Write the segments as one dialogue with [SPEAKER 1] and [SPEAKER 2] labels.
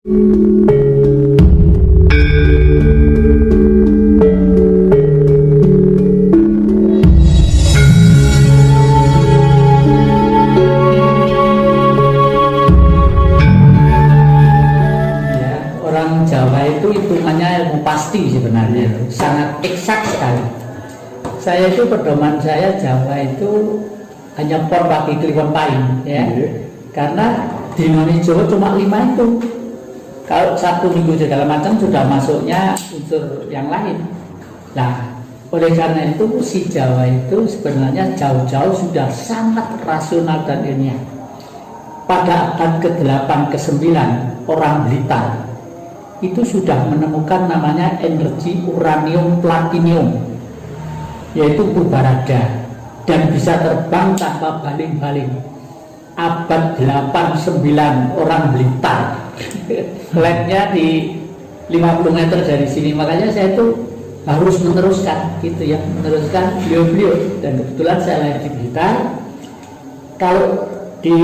[SPEAKER 1] Orang Jawa itu hitungannya ilmu pasti sebenarnya, sangat eksak sekali. Saya itu pedoman saya Jawa itu hanya pon pagi kliwon paing ya, karena di Indonesia Jawa cuma 5 itu. Kalau 1 minggu segala macam sudah masuknya unsur yang lain. Nah, oleh karena itu si Jawa itu sebenarnya jauh-jauh sudah sangat rasional dan ilmiah. Pada abad ke-8 ke-9 orang Blitar itu sudah menemukan namanya energi uranium platinium, yaitu purbarada, dan bisa terbang tanpa baling-baling. Abad 8-9 orang Blitar flatnya di 50 meter dari sini, makanya saya itu harus meneruskan gitu ya, meneruskan beliau-beliau, dan kebetulan saya lahir di Blitar. Kalau di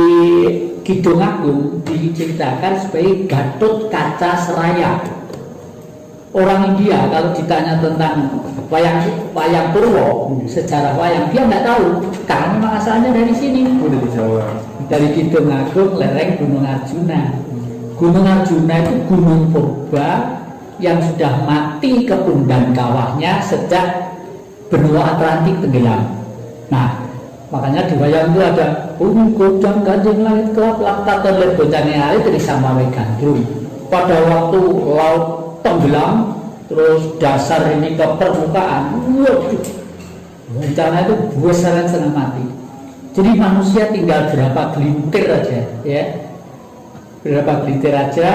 [SPEAKER 1] Kidung Agung diceritakan sebagai Gatot Kaca Seraya. Orang India kalau ditanya tentang wayang Purwo, sejarah wayang, dia nggak tahu karena memang asalnya dari sini.
[SPEAKER 2] Dari Jawa.
[SPEAKER 1] Dari Kidung Agung, lereng Gunung Arjuna. Gunung Arjuna itu gunung purba yang sudah mati kepundan kawahnya sejak benua Atlantik tenggelam. Nah, makanya di wayang itu ada godang ganjeng langit kelap laktatan lir goncangnya air dari Samawe Gandrung. Pada waktu laut tenggelam terus dasar ini ke permukaan, bencana itu besar setengah mati. Jadi manusia tinggal berapa gelintir aja ya, berapa gelintir aja,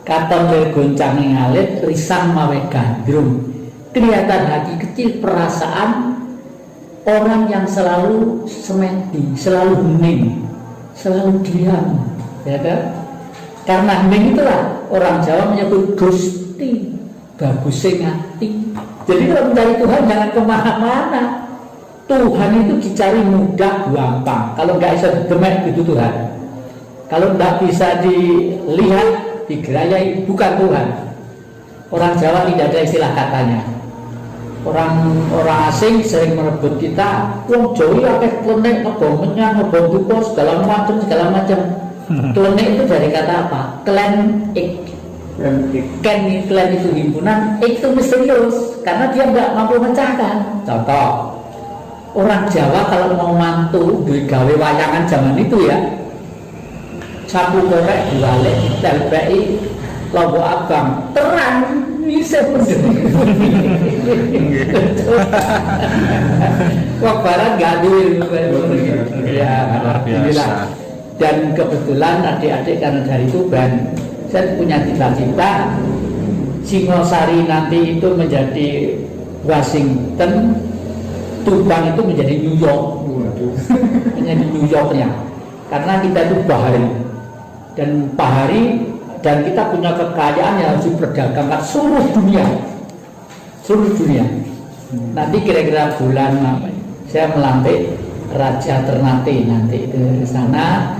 [SPEAKER 1] katon lir goncangnya air risang mawe gandrung. Kelihatan hati kecil, perasaan orang yang selalu semedi, selalu hening, selalu diam, ya kan? Karena hening itulah orang Jawa menyebut Gusti, bagusnya ngati. Jadi kalau mencari Tuhan jangan kemana-mana. Tuhan itu dicari mudah, gampang. Kalau nggak bisa didemek itu Tuhan. Kalau nggak bisa dilihat, digerayai, bukan Tuhan. Orang Jawa tidak ada istilah katanya. Orang asing sering merebut kita, wong Jawa akeh klenik, ngebom menyang, ngebom duko, segala macam. Klenik itu dari kata apa? Klenik. Klen itu himpunan, itu misterius karena dia nggak mampu memecahkan. Contoh, orang Jawa kalau mau mantu gawe wayangan zaman itu ya, sapu korek diwalek, ditelpeki lombok abang, terang. Bisa wah barat gak adil ya, alhamdulillah. Dan kebetulan adik-adik karena dari Tuban saya punya cita-cita Singosari nanti itu menjadi Washington, Tuban itu menjadi New York, menjadi New Yorknya, karena kita itu bahari dan kita punya kekayaan yang harus diperdagangkan seluruh dunia. Nanti kira-kira bulan saya melantik Raja Ternate nanti ke sana,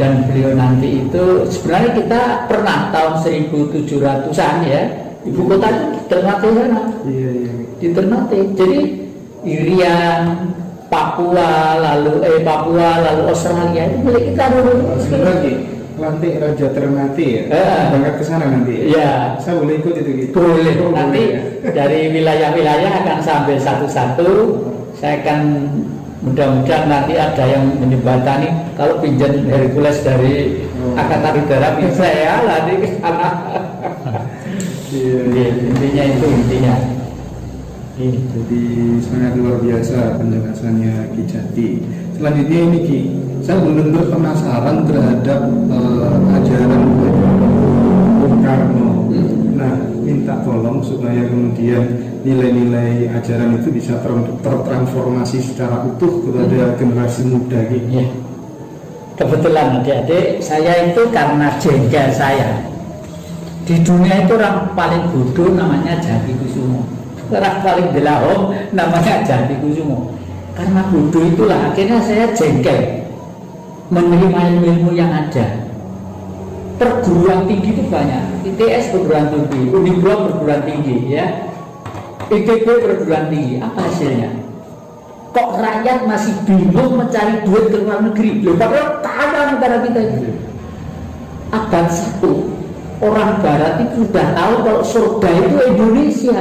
[SPEAKER 1] dan beliau nanti itu sebenarnya kita pernah tahun 1700-an ya, ibu kota itu di Ternate sana. Di Ternate. Jadi Irian, Papua lalu Australia itu milik kita dulu.
[SPEAKER 2] Lantik Raja Ternate ya, berangkat ke sana nanti.
[SPEAKER 1] Ya,
[SPEAKER 2] saya boleh ikut itu gitu.
[SPEAKER 1] Boleh. Nanti dari wilayah-wilayah akan sambil satu-satu. Saya akan mudah-mudahan nanti ada yang menjembatani. Kalau pinjam Hercules dari Angkatan Udara bisa ya, nanti ke sana. Intinya itu intinya.
[SPEAKER 2] Jadi sangat luar biasa penjelasannya Ki Jati. Selanjutnya ini Ki, saya benar-benar penasaran terhadap ajaran Bung Karno. Nah, minta tolong supaya kemudian nilai-nilai ajaran itu bisa tertransformasi secara utuh kepada generasi muda gitu.
[SPEAKER 1] Ya. Kebetulan adik-adik, saya itu karena jengkel saya. Di dunia itu orang paling bodoh namanya Jati Kusumo. Orang paling belahong namanya Jati Kusumo. Karena bodoh itulah akhirnya saya jengkel menerima ilmu yang ada. perguruan tinggi itu banyak, ITS perguruan tinggi, Unibro perguruan tinggi, ya, ITB perguruan tinggi. Apa hasilnya? Kok rakyat masih bingung mencari duit ke luar negeri? Loh, padahal kaya negara kita itu. Abad 1 orang Barat itu sudah tahu kalau surga itu Indonesia.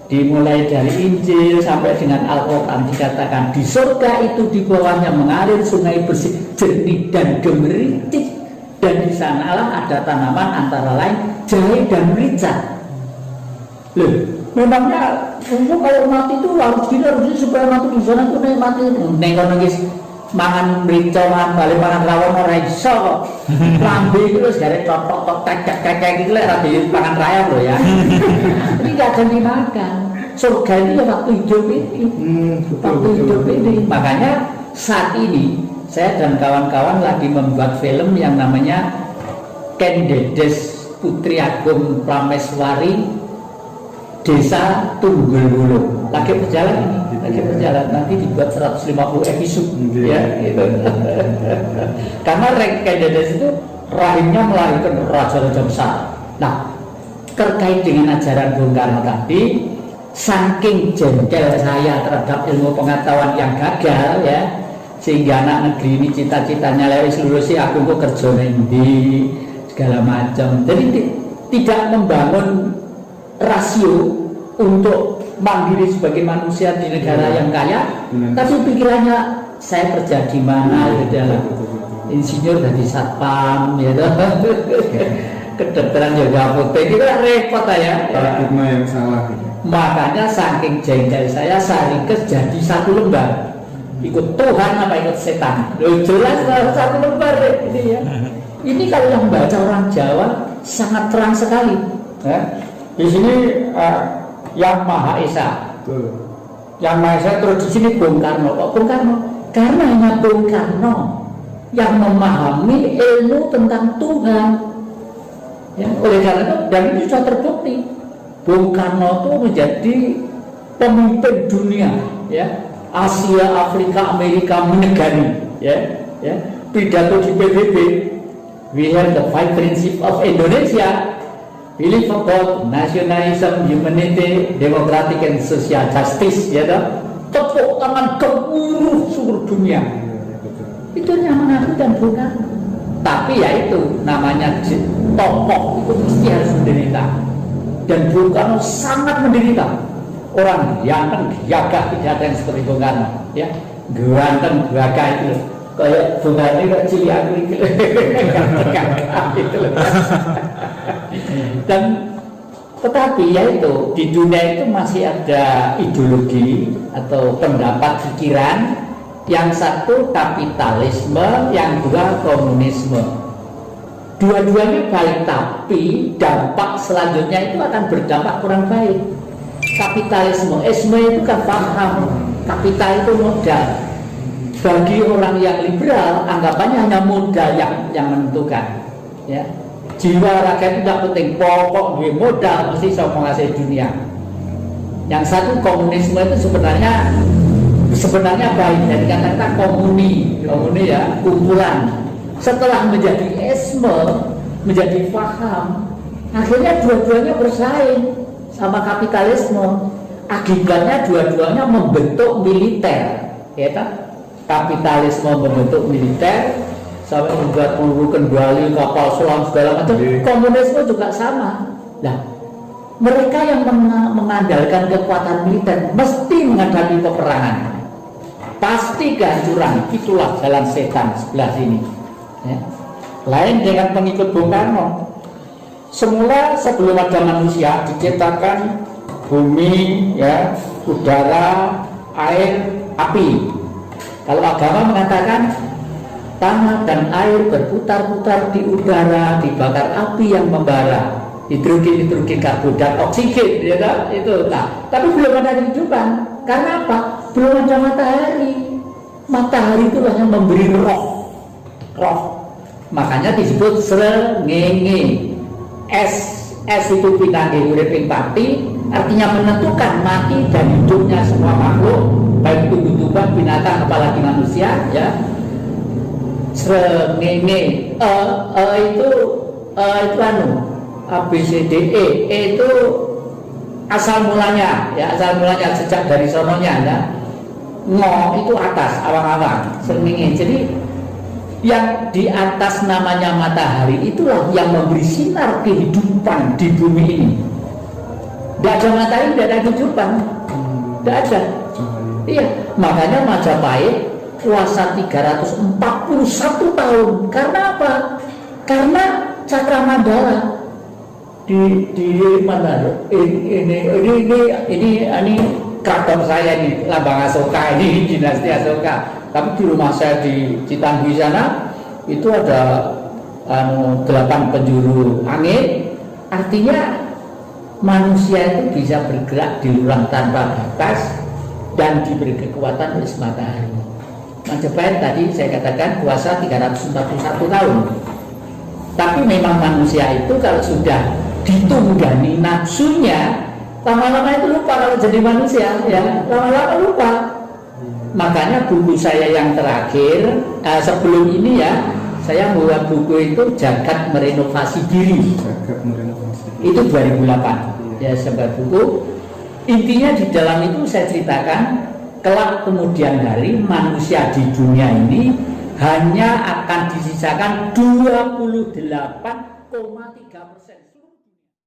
[SPEAKER 1] Dimulai dari Injil sampai dengan Al-Quran dikatakan di surga itu di bawahnya mengalir sungai bersih, jernih dan gemericik, dan di sanalah ada tanaman antara lain jahe dan merica. Loh, memangnya kalau mati itu harus gini harus supaya mati di sana tuh mati nengok nengis mangan merica mangan balik mangan rawon orang iso lambe itu terus dari tok tek gitu lah radhi pangan rayap loh ya. Ini nggak akan dimakan. Surga ini ya waktu hidup ini, waktu hidup ini. Makanya saat ini saya dan kawan-kawan lagi membuat film yang namanya Kendedes Putri Agung Prameswari Desa Tunggulwulu. Lagi berjalan ini, lagi berjalan. Nanti dibuat 150 episode, ya gitu. Karena Kendedes itu rahimnya melahirkan raja-raja besar. Nah, terkait dengan ajaran Bung Karno tadi, saking jengkel saya terhadap ilmu pengetahuan yang gagal, ya, sehingga anak negeri ini cita-citanya lewat lulus si aku kok kerja nanti segala macam. Jadi tidak membangun rasio untuk mandiri sebagai manusia di negara yang kaya, tapi pikirannya saya kerja di mana, gitu lah. Insinyur dari satpam, ya, kedokteran juga apotek, itu repot ya.
[SPEAKER 2] Paradigma yang salah.
[SPEAKER 1] Makanya saking jengkel saya ringkes jadi satu lembar. Ikut Tuhan apa ikut setan? Loh, jelas satu lembar ini ya. Ini kalau yang baca orang Jawa sangat terang sekali. Ya. Di sini yang Maha Esa. Yang Maha Esa terus di sini Bung Karno. Kok Bung Karno? Karena hanya Bung Karno yang memahami ilmu tentang Tuhan. Ya, oleh karena itu, dan itu sudah terbukti. Bung Karno itu menjadi pemimpin dunia, ya, Asia, Afrika, Amerika menegani, ya, ya. Pidato di PBB, we have the five principles of Indonesia, belief about nationalism, humanity, democratic and social justice, ya, toh. Tepuk tangan gemuruh seluruh dunia. Itu nyaman aku dan Bung Karno. Tapi ya itu namanya tokoh itu mesti harus menderita. Dan Bung Karno sangat menderita. Orang ganteng gagah tidak ada yang seperti Bung Karno, ya, ganteng gagah itu kayak Bung Karno kayak cili aku itu. Dan tetapi ya itu di dunia itu masih ada ideologi atau pendapat pikiran, yang satu kapitalisme, yang dua komunisme. Dua-duanya baik, tapi dampak selanjutnya itu akan berdampak kurang baik. Kapitalisme, itu kan paham, kapital itu modal. Bagi orang yang liberal, anggapannya hanya modal yang menentukan. Ya. Jiwa rakyat itu tidak penting, pokok duit modal mesti bisa menguasai dunia. Yang satu komunisme itu sebenarnya baik, dari kata-kata komuni ya, kumpulan. Setelah menjadi esme, menjadi paham, akhirnya dua-duanya bersaing sama kapitalisme. Akibatnya dua-duanya membentuk militer, ya kan? Kapitalisme membentuk militer sampai membuat peluru kendali, kapal selam segala macam. Komunisme juga sama. Nah, mereka yang mengandalkan kekuatan militer mesti menghadapi peperangan, pasti kehancuran. Itulah jalan setan sebelah sini. Ya. Lain dengan pengikut Bung Karno. Semula sebelum ada manusia diciptakan bumi, ya, udara, air, api. Kalau agama mengatakan tanah dan air berputar-putar di udara, dibakar api yang membara, hidrogen, karbon, oksigen, ya kan? Itu. Nah, tapi belum ada kehidupan. Karena apa? Belum ada matahari. Matahari itu hanya memberi roh. Makanya disebut srengenge. Es itu pinangge uriping pati, artinya menentukan mati dan hidupnya semua makhluk, baik tumbuh-tumbuhan, binatang, apalagi manusia, ya. Srengenge itu anu ABCDE itu asal mulanya ya, asal mulanya sejak dari sononya ya. Ngo itu atas, awang-awang, srengenge. Jadi yang di atas namanya matahari itulah yang memberi sinar kehidupan di bumi ini. Tidak ada matahari, tidak ada kehidupan, tidak ada. Iya, makanya Majapahit puasa 341 tahun. Karena apa? Karena Cakramandala di mana? Ini keraton saya ini, Lambang Asoka, ini dinasti Asoka. Tapi di rumah saya di Citanggi sana itu ada 8 penjuru angin. Artinya manusia itu bisa bergerak di ruang tanpa batas dan diberi kekuatan oleh matahari. Majapahit tadi saya katakan puasa 341 tahun. Tapi memang manusia itu kalau sudah ditunggani nafsunya, lama-lama itu lupa kalau jadi manusia, ya lama-lama lupa. Makanya buku saya yang terakhir sebelum ini ya, saya membuat buku itu Jagat Merenovasi Diri.
[SPEAKER 2] Jagat Merenovasi.
[SPEAKER 1] Itu 2008. Ya sebuah buku. Intinya di dalam itu saya ceritakan kelak kemudian hari manusia di dunia ini hanya akan disisakan 28,3%.